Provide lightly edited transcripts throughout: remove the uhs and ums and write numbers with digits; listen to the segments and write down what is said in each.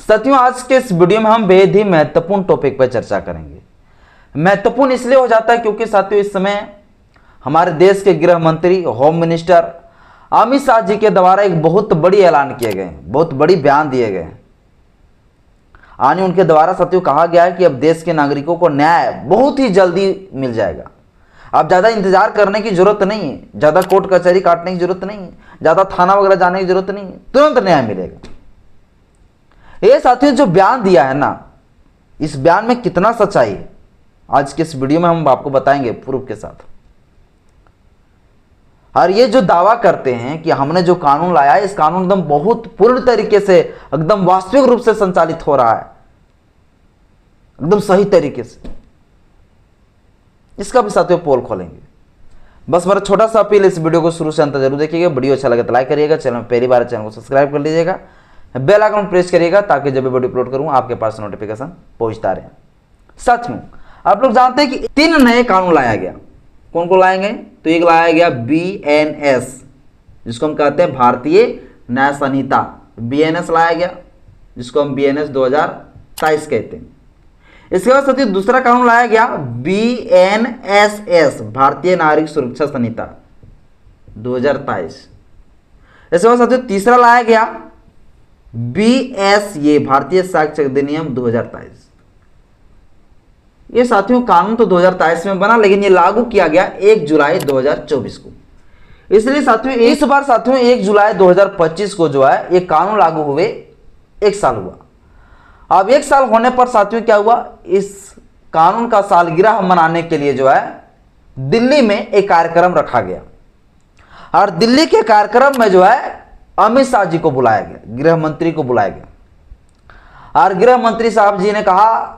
साथियों, आज के इस वीडियो में हम बेहद ही महत्वपूर्ण टॉपिक पर चर्चा करेंगे। महत्वपूर्ण इसलिए हो जाता है क्योंकि साथियों इस समय हमारे देश के गृह मंत्री, होम मिनिस्टर अमित शाह जी के द्वारा एक बहुत बड़ी ऐलान किए गए हैं, बहुत बड़ी बयान दिए गए हैं। आने उनके द्वारा साथियों कहा गया है कि अब देश के नागरिकों को न्याय बहुत ही जल्दी मिल जाएगा। अब ज़्यादा इंतजार करने की जरूरत नहीं है, ज़्यादा कोर्ट कचहरी काटने की जरूरत नहीं है, ज़्यादा थाना वगैरह जाने की जरूरत नहीं है, तुरंत न्याय मिलेगा। ये साथियों जो बयान दिया है ना, इस बयान में कितना सच्चाई है आज के इस वीडियो में हम आपको बताएंगे प्रूफ के साथ। और ये जो दावा करते हैं कि हमने जो कानून लाया है, इस कानून एकदम बहुत पूर्ण तरीके से एकदम वास्तविक रूप से संचालित हो रहा है, एकदम सही तरीके से, इसका भी साथियों पोल खोलेंगे। बस मेरा छोटा सा अपील, इस वीडियो को शुरू से अंत जरूर देखिएगा। वीडियो अच्छा लगे तो लाइक करिएगा, चैनल पहली बार चैनल को सब्सक्राइब कर लीजिएगा, बेल आइकन प्रेस करिएगा ताकि जब भी वीडियो अपलोड करूं आपके पास नोटिफिकेशन पहुंचता रहे। साथियों आप लोग जानते हैं कि 3 नए कानून लाया गया। कौन को लाएंगे? तो एक लाया गया BNS, जिसको हम कहते हैं भारतीय न्याय संहिता। BNS लाया गया, जिसको हम BNS 2023 कहते हैं। इसके बाद साथियों दूसरा कानून लाया गया BNSS, भारतीय नागरिक सुरक्षा संहिता 2023। इसके बाद साथियों तीसरा लाया गया BSA, भारतीय साक्ष्य अधिनियम 2023। ये साथियों कानून तो 2023 में बना, लेकिन ये लागू किया गया 1 जुलाई 2024 को। इसलिए साथियों इस बार साथियों 1 जुलाई 2025 को जो है ये कानून लागू हुए 1 साल हुआ। अब 1 साल होने पर साथियों क्या हुआ, इस कानून का सालगिरह मनाने के लिए जो है दिल्ली में एक कार्यक्रम रखा गया। और दिल्ली के कार्यक्रम में जो है अमित शाह जी को बुलाया गया, गृह मंत्री को बुलाया गया। और गृह मंत्री साहब जी ने कहा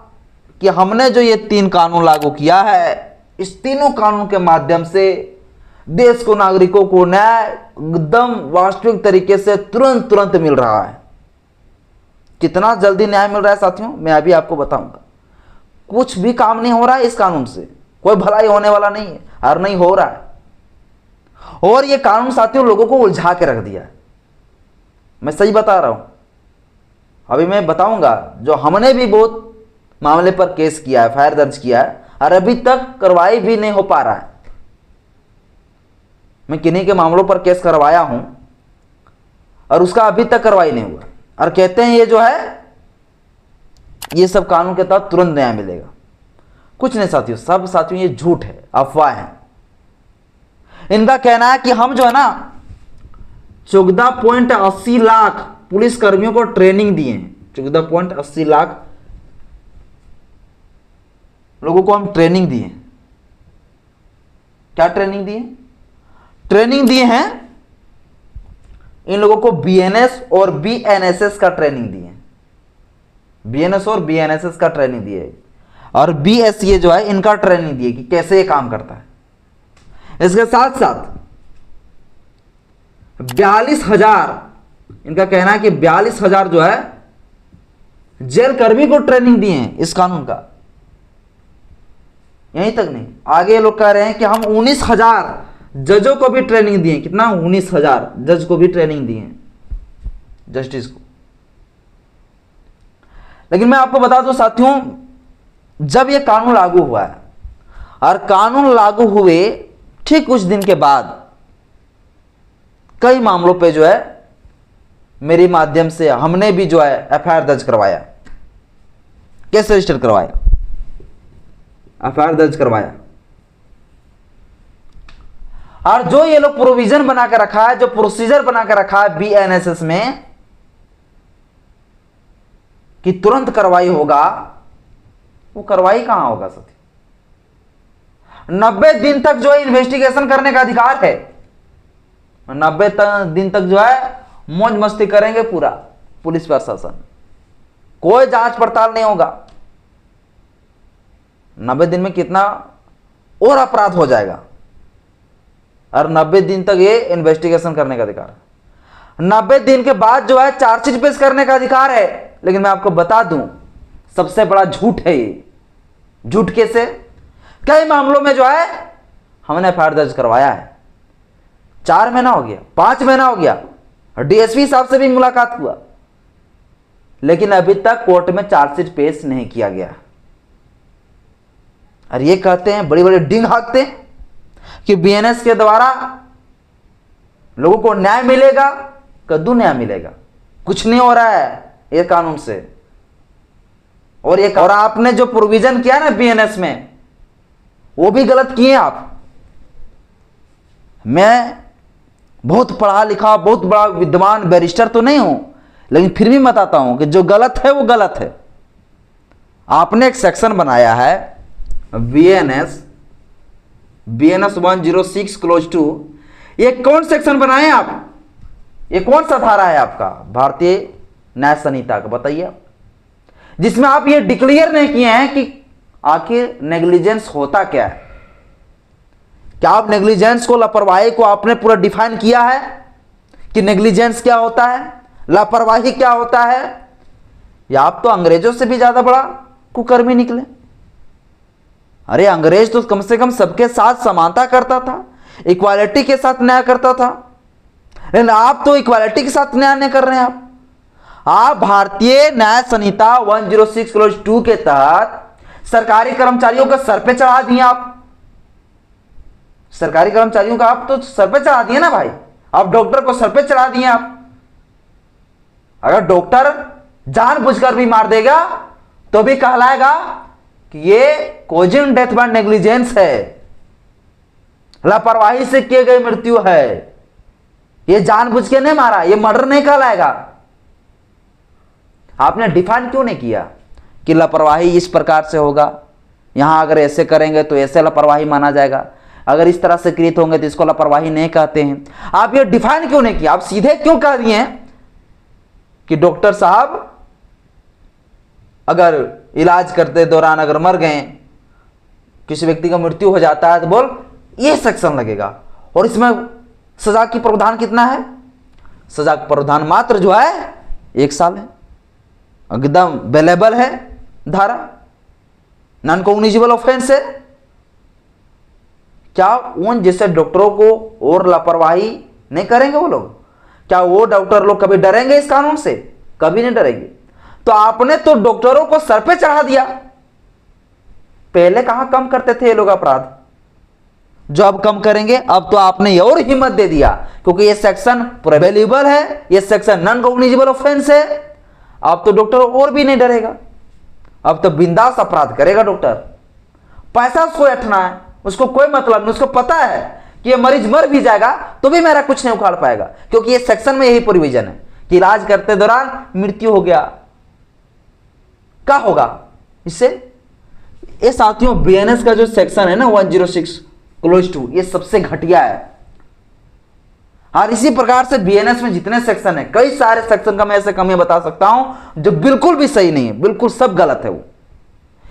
कि हमने जो ये 3 कानून लागू किया है, इस तीनों कानून के माध्यम से देश को, नागरिकों को न्याय एकदम वास्तविक तरीके से तुरंत मिल रहा है। कितना जल्दी न्याय मिल रहा है साथियों, मैं अभी आपको बताऊंगा। कुछ भी काम नहीं हो रहा है इस कानून से, कोई भलाई होने वाला नहीं है और नहीं हो रहा है। और ये कानून साथियों लोगों को उलझा के रख दिया है, मैं सही बता रहा हूं। अभी मैं बताऊंगा, जो हमने भी बहुत मामले पर केस किया है, एफआईआर दर्ज किया है, और अभी तक कार्रवाई भी नहीं हो पा रहा है। मैं किन्हीं के मामलों पर केस करवाया हूं और उसका अभी तक कार्रवाई नहीं हुआ, और कहते हैं ये जो है ये सब कानून के तहत तुरंत न्याय मिलेगा। कुछ नहीं साथियों, सब साथियों ये झूठ है, अफवाह है। इनका कहना है कि हम जो है ना 14.80 लाख पुलिस कर्मियों को ट्रेनिंग दिए हैं। 14.80 लाख लोगों को हम ट्रेनिंग दिए। क्या ट्रेनिंग दिए? ट्रेनिंग दिए हैं इन लोगों को BNS और BNSS का ट्रेनिंग दिए। BNS और BNSS का ट्रेनिंग दिए, और BSA जो है इनका ट्रेनिंग दिए कि कैसे ये काम करता है। इसके साथ साथ 42,000, इनका कहना है कि 42,000 जो है जेल कर्मी को ट्रेनिंग दिए हैं इस कानून का। यहीं तक नहीं, आगे लोग कह रहे हैं कि हम 19,000 जजों को भी ट्रेनिंग दिए। कितना? 19,000 जज को भी ट्रेनिंग दिए, जस्टिस को। लेकिन मैं आपको बता दूं साथियों, जब यह कानून लागू हुआ है और कानून लागू हुए ठीक कुछ दिन के बाद कई मामलों पे जो है मेरे माध्यम से हमने भी जो है एफआईआर दर्ज करवाया। केस रजिस्टर करवाया, एफआईआर दर्ज करवाया। और जो ये लोग प्रोविजन बना के रखा है, जो प्रोसीजर बना के रखा है BNSS में कि तुरंत कार्रवाई होगा, वो कार्रवाई कहां होगा साथी? 90 दिन तक जो है इन्वेस्टिगेशन करने का अधिकार है। 90 दिन तक जो है मौज मस्ती करेंगे पूरा पुलिस प्रशासन, कोई जांच पड़ताल नहीं होगा। 90 दिन में कितना और अपराध हो जाएगा, और 90 दिन तक ये इन्वेस्टिगेशन करने का अधिकार है। 90 दिन के बाद जो है चार्जशीट पेश करने का अधिकार है। लेकिन मैं आपको बता दूं, सबसे बड़ा झूठ है ये। झूठ कैसे? कई मामलों में जो है हमने एफआईआर दर्ज करवाया है, 4 महीना हो गया, 5 महीना हो गया, डीएसपी साहब से भी मुलाकात हुआ, लेकिन अभी तक कोर्ट में चार्जशीट पेश नहीं किया गया। और ये कहते हैं, बड़ी बड़ी डिंग हाँकते हैं कि बीएनएस के द्वारा लोगों को न्याय मिलेगा। कद्दू न्याय मिलेगा, कुछ नहीं हो रहा है ये कानून से। और आपने जो प्रोविजन किया ना बीएनएस में, वो भी गलत किए आप। मैं बहुत पढ़ा लिखा, बहुत बड़ा विद्वान बैरिस्टर तो नहीं हूं, लेकिन फिर भी बताता हूं कि जो गलत है वो गलत है। आपने एक सेक्शन बनाया है बीएनएस 106 क्लोज 2, ये कौन सेक्शन बनाए आप? ये कौन सा धारा है आपका भारतीय न्याय संहिता का, बताइए आप, जिसमें आप ये डिक्लेयर नहीं किए हैं कि आखिर नेग्लिजेंस होता क्या है। क्या आप नेग्लिजेंस को, लापरवाही को आपने पूरा डिफाइन किया है कि नेग्लिजेंस क्या होता है, लापरवाही क्या होता है? या आप तो अंग्रेजों से भी ज्यादा बड़ा कुकर्मी निकले। अरे अंग्रेज तो कम से कम सबके साथ समानता करता था, इक्वालिटी के साथ न्याय करता था, लेकिन आप तो इक्वालिटी के साथ न्याय नहीं कर रहे हैं। आप भारतीय न्याय संहिता 106 क्लोज 2 के तहत सरकारी कर्मचारियों का सर पे चढ़ा दिए आप। सरकारी कर्मचारियों का आप तो सर पे चढ़ा दिए ना भाई, आप डॉक्टर को सर पे चढ़ा दिए आप। अगर डॉक्टर जानबूझकर भी मार देगा तो भी कहलाएगा कि ये कॉजिंग डेथ बाय नेग्लिजेंस है, लापरवाही से किए गई मृत्यु है, ये जानबूझ के नहीं मारा, ये मर्डर नहीं कहलाएगा। आपने डिफाइन क्यों नहीं किया कि लापरवाही इस प्रकार से होगा, यहां अगर ऐसे करेंगे तो ऐसे लापरवाही माना जाएगा, अगर इस तरह से कृत होंगे तो इसको लापरवाही नहीं कहते हैं। आप ये डिफाइन क्यों नहीं किया? आप सीधे क्यों कह दिए हैं कि डॉक्टर साहब अगर इलाज करते दौरान अगर मर गए, किसी व्यक्ति का मृत्यु हो जाता है तो बोल ये सेक्शन लगेगा। और इसमें सजा की प्रावधान कितना है? सजा का प्रावधान मात्र जो है 1 साल है, एकदम अवेलेबल है धारा, नॉन कॉग्निजेबल ऑफेंस है। क्या उन जैसे डॉक्टरों को और लापरवाही नहीं करेंगे वो लोग? क्या वो डॉक्टर लोग कभी डरेंगे इस कानून से? कभी नहीं डरेंगे। तो आपने तो डॉक्टरों को सर पे चढ़ा दिया। पहले कहां कम करते थे ये लोग अपराध, जो अब कम करेंगे। अब तो आपने और हिम्मत दे दिया क्योंकि ये सेक्शन प्रिवेलेबल है, ये सेक्शन नॉन कॉग्निजेबल ऑफेंस है। अब तो डॉक्टर और भी नहीं डरेगा, अब तो बिंदास अपराध करेगा डॉक्टर। पैसा उसको ऐंठना है, उसको कोई मतलब नहीं, उसको पता है कि ये मरीज मर भी जाएगा तो भी मेरा कुछ नहीं उखाड़ पाएगा, क्योंकि ये सेक्शन में यही प्रोविजन है कि इलाज करते दौरान मृत्यु हो गया, क्या होगा इससे? ये साथियों बीएनएस का जो सेक्शन है ना 106 क्लोज 2, ये सबसे घटिया है। और इसी प्रकार से बीएनएस में जितने सेक्शन है, कई सारे सेक्शन का मैं ऐसे कमियां बता सकता हूं जो बिल्कुल भी सही नहीं है, बिल्कुल सब गलत है वो।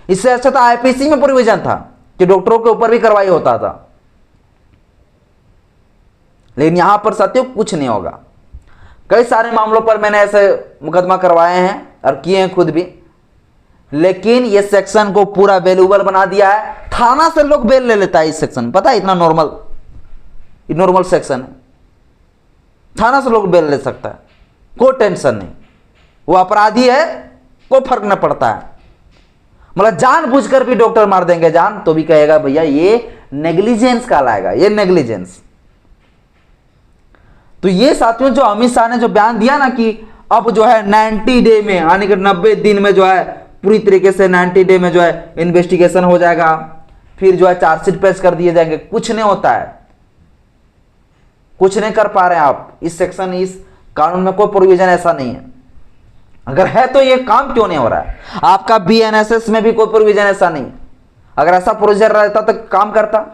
इससे अच्छा था आईपीसी में प्रोविजन था कि डॉक्टरों के ऊपर भी कार्रवाई होता था, लेकिन यहां पर साथियों कुछ नहीं होगा। कई सारे मामलों पर मैंने ऐसे मुकदमा करवाए हैं और किए हैं खुद भी, लेकिन ये सेक्शन को पूरा वैल्यूएबल बना दिया है। थाना से लोग बेल ले लेता है इस सेक्शन, पता है? इतना नॉर्मल सेक्शन है, थाना से लोग बेल ले सकता है, कोई टेंशन नहीं। वो अपराधी है, कोई फर्क न पड़ता है। मतलब जानबूझकर भी डॉक्टर मार देंगे जान तो भी कहेगा भैया ये नेग्लिजेंस कहलाएगा, ये नेग्लिजेंस। तो ये साथियों जो अमित शाह ने जो बयान दिया ना कि अब जो है 90 डे में, यानी कि 90 दिन में जो है पूरी तरीके से 90 डे में जो है इन्वेस्टिगेशन हो जाएगा, फिर जो है चार्जशीट पेश कर दिए जाएंगे, कुछ नहीं होता है, कुछ नहीं कर पा रहे हैं आप। इस सेक्शन, इस कानून में कोई प्रोविजन ऐसा नहीं है। अगर है तो ये काम क्यों नहीं हो रहा है? आपका बीएनएसएस में भी कोई प्रोविजन ऐसा नहीं है। अगर ऐसा प्रोविजन रहता तो काम करता।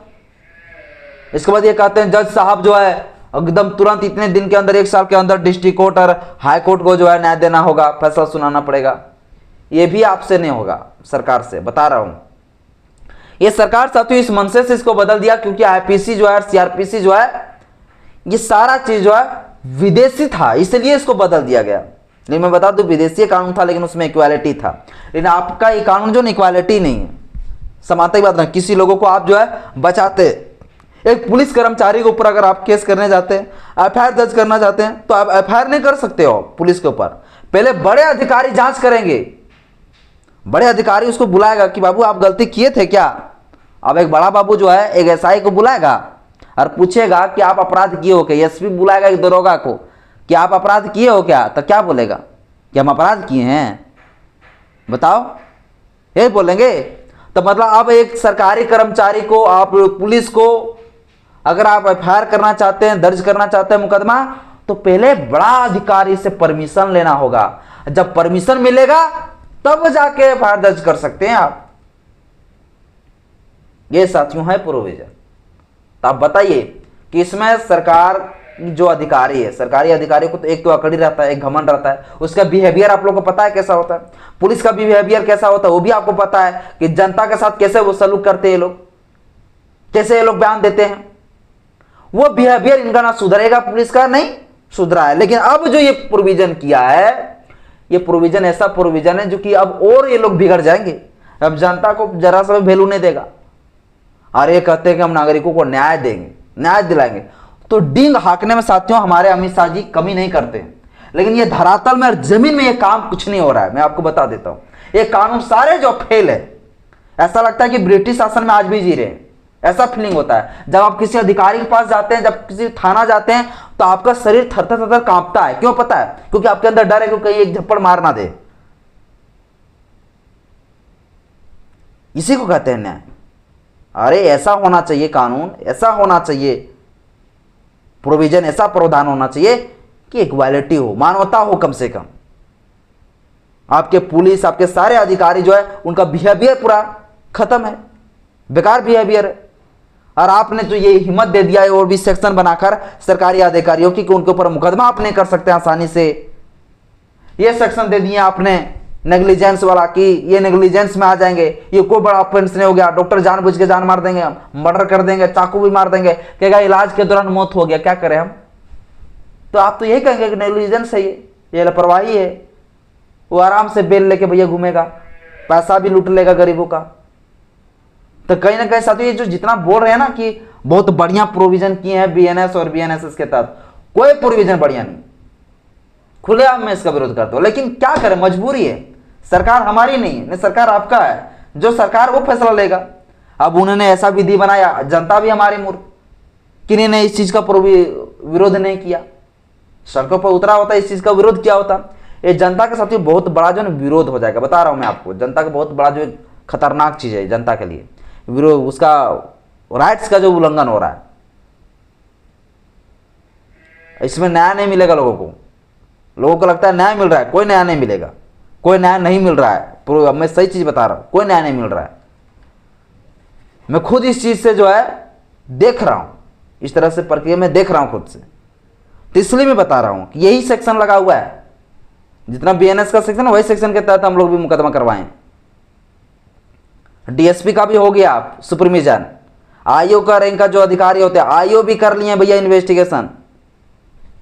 इसके बाद ये कहते हैं जज साहब जो है एकदम तुरंत इतने दिन के अंदर, 1 साल के अंदर डिस्ट्रिक्ट कोर्ट और हाई कोर्ट को जो है न्याय देना होगा, फैसला सुनाना पड़ेगा। ये भी आपसे नहीं होगा, सरकार से बता रहा हूं। ये सरकार साथियों इस मनसे से इसको बदल दिया क्योंकि आईपीसी जो है, सीआरपीसी जो है, ये सारा चीज जो है विदेशी था, इसलिए इसको बदल दिया गया। लेकिन मैं बता दूं विदेशी कानून था लेकिन उसमें इक्वालिटी था, लेकिन आपका ये कानून जो इक्वालिटी नहीं है, समानता की बात नहीं। किसी लोगों को आप जो है बचाते, एक पुलिस कर्मचारी के ऊपर अगर आप केस करने जाते हैं, एफआईआर दर्ज करना चाहते हैं तो आप एफआईआर नहीं कर सकते हो पुलिस के ऊपर। पहले बड़े अधिकारी जांच करेंगे, बड़े अधिकारी उसको बुलाएगा कि बाबू आप गलती किए थे क्या। अब एक बड़ा बाबू जो है एक एसआई को बुलाएगा और पूछेगा कि आप अपराध किए हो क्या। एसपी बुलाएगा एक दरोगा को कि आप अपराध किए हो क्या, तो क्या बोलेगा कि हम अपराध किए हैं, बताओ, यही बोलेंगे। तो मतलब अब एक सरकारी कर्मचारी को, आप पुलिस को अगर आप एफआईआर करना चाहते हैं, दर्ज करना चाहते हैं मुकदमा, तो पहले बड़ा अधिकारी से परमिशन लेना होगा। जब परमिशन मिलेगा तब जाके एफआईआर दर्ज कर सकते हैं आप। ये साथियों है प्रोविजन। तो आप बताइए कि इसमें सरकार जो अधिकारी है, सरकारी अधिकारी को तो एक तो अकड़ी रहता है, एक घमंड रहता है, उसका बिहेवियर आप लोगों को पता है कैसा होता है। पुलिस का बिहेवियर कैसा होता है वो भी आपको पता है कि जनता के साथ कैसे वो सलूक करते हैं ये लोग, कैसे ये लोग बयान देते हैं। वो बिहेवियर इनका ना सुधरेगा, पुलिस का नहीं सुधरा है। लेकिन अब जो ये प्रोविजन किया है, ये प्रोविजन ऐसा प्रोविजन है जो कि अब और ये लोग बिगड़ जाएंगे। अब जनता को जरा सा भी वैल्यू नहीं देगा और ये कहते हैं कि हम नागरिकों को न्याय देंगे, न्याय दिलाएंगे। तो डींग हाँकने में साथियों हमारे अमित शाह जी कमी नहीं करते हैं, लेकिन ये धरातल में और जमीन में ये काम कुछ नहीं हो रहा है। मैं आपको बता देता हूं, ये कानून सारे जो फेल है। ऐसा लगता है कि ब्रिटिश शासन में आज भी जी रहे हैं, ऐसा फीलिंग होता है। जब आप किसी अधिकारी के पास जाते हैं, जब किसी थाना जाते हैं, तो आपका शरीर थर थर कांपता है। क्यों पता है? क्योंकि आपके अंदर डर है कि कहीं एक झप्पड़ मार ना दे। इसी को कहते हैं न्याय। अरे ऐसा होना चाहिए कानून, ऐसा होना चाहिए प्रोविजन, ऐसा प्रावधान होना चाहिए कि इक्वालिटी हो, मानवता हो कम से कम। आपके पुलिस, आपके सारे अधिकारी जो है उनका बिहेवियर पूरा खत्म है, बेकार बिहेवियर है। और आपने तो ये हिम्मत दे दिया है और भी सेक्शन बनाकर सरकारी अधिकारियों की कि उनके ऊपर मुकदमा आप नहीं कर सकते आसानी से। ये सेक्शन दे दिए आपने नेग्लिजेंस वाला कि ये नेग्लिजेंस में आ जाएंगे, ये कोई बड़ा ऑफेंस नहीं हो गया, डॉक्टर जानबूझ के जान मार देंगे, हम मर्डर कर देंगे, चाकू भी मार देंगे, कहेगा इलाज के दौरान मौत हो गया, क्या करें हम। तो आप तो यही कहेंगे कि नेग्लिजेंस है, ये लापरवाही है। वो आराम से बेल लेके भैया घूमेगा, पैसा भी लूट लेगा गरीबों का। तो कहीं ना कहीं साथियों ये जो जितना बोल रहे हैं ना कि बहुत बढ़िया प्रोविजन किए हैं बीएनएस और बीएनएसएस के तहत, कोई प्रोविजन बढ़िया नहीं। खुलेआम मैं इसका विरोध करता हूं, लेकिन क्या करें, मजबूरी है। सरकार हमारी नहीं है, सरकार आपका है, जो सरकार वो फैसला लेगा। अब उन्होंने ऐसा विधि बनाया, जनता भी हमारी मूर्ख, किन्हीं ने इस चीज का विरोध नहीं किया, सड़कों पर उतरा होता, इस चीज का विरोध किया होता। ये जनता के साथ बहुत बड़ा जो विरोध हो जाएगा, बता रहा हूं मैं आपको। जनता का बहुत बड़ा जो खतरनाक चीज है जनता के लिए, विरोध, उसका राइट्स का जो उल्लंघन हो रहा है। इसमें न्याय नहीं मिलेगा लोगों को। लोगों को लगता है न्याय मिल रहा है, कोई न्याय नहीं मिलेगा, कोई न्याय नहीं मिल रहा है। मैं सही चीज बता रहा हूं, कोई न्याय नहीं मिल रहा है। मैं खुद इस चीज से जो है देख रहा हूं, इस तरह से प्रक्रिया में देख रहा हूं खुद से। तो इसलिए मैं बता रहा हूं कि यही सेक्शन लगा हुआ है, जितना बीएनएस का सेक्शन है वही सेक्शन के तहत हम लोग भी मुकदमा करवाएं। डीएसपी का भी हो गया सुपरविजन, आईओ का रैंक का जो अधिकारी होते हैं, आईओ भी कर लिए भैया इन्वेस्टिगेशन,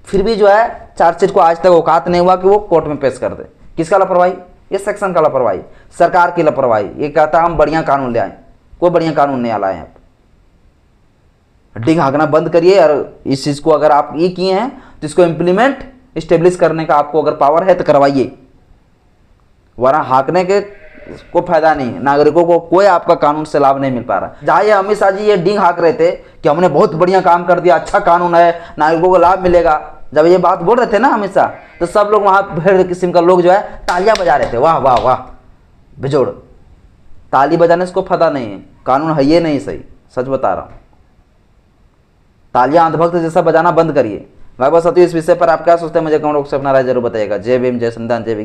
फिर भी जो है चार्जशीट को आज तक औकात नहीं हुआ कि वो कोर्ट में पेश कर दे। किसका लापरवाही? ये सेक्शन का लापरवाही, सरकार की लापरवाही। ये कहता है हम बढ़िया कानून ले आए, कोई बढ़िया कानून नहीं लाए हैं। डिंग हाँकना बंद करिए। और इस चीज को अगर आप ये किए हैं तो इसको इम्प्लीमेंट, स्टेब्लिश करने का आपको अगर पावर है तो करवाइए, वरना हाँकने के को फायदा नहीं है। नागरिकों को कोई आपका कानून से लाभ नहीं मिल पा रहा। जहां ये अमित शाह जी ये डिंग हाँक रहे थे कि हमने बहुत बढ़िया काम कर दिया, अच्छा कानून है, नागरिकों को लाभ मिलेगा, जब ये बात बोल रहे थे ना अमित शाह, तो सब लोग वहां भीड़ किस्म का लोग जो है तालियां बजा रहे थे, वाह वाह वाह बेजोड़। ताली बजाने से कोई फायदा नहीं है, कानून है ये नहीं सही, सच बता रहा हूं। तालियां अंधभक्त जैसा बजाना बंद करिए। भाई बस साथियों इस विषय पर आप क्या सोचते हैं मुझे कमेंट बॉक्स में अपना राय जरूर बताइएगा। जय भीम, जय संविधान, जय विज्ञान।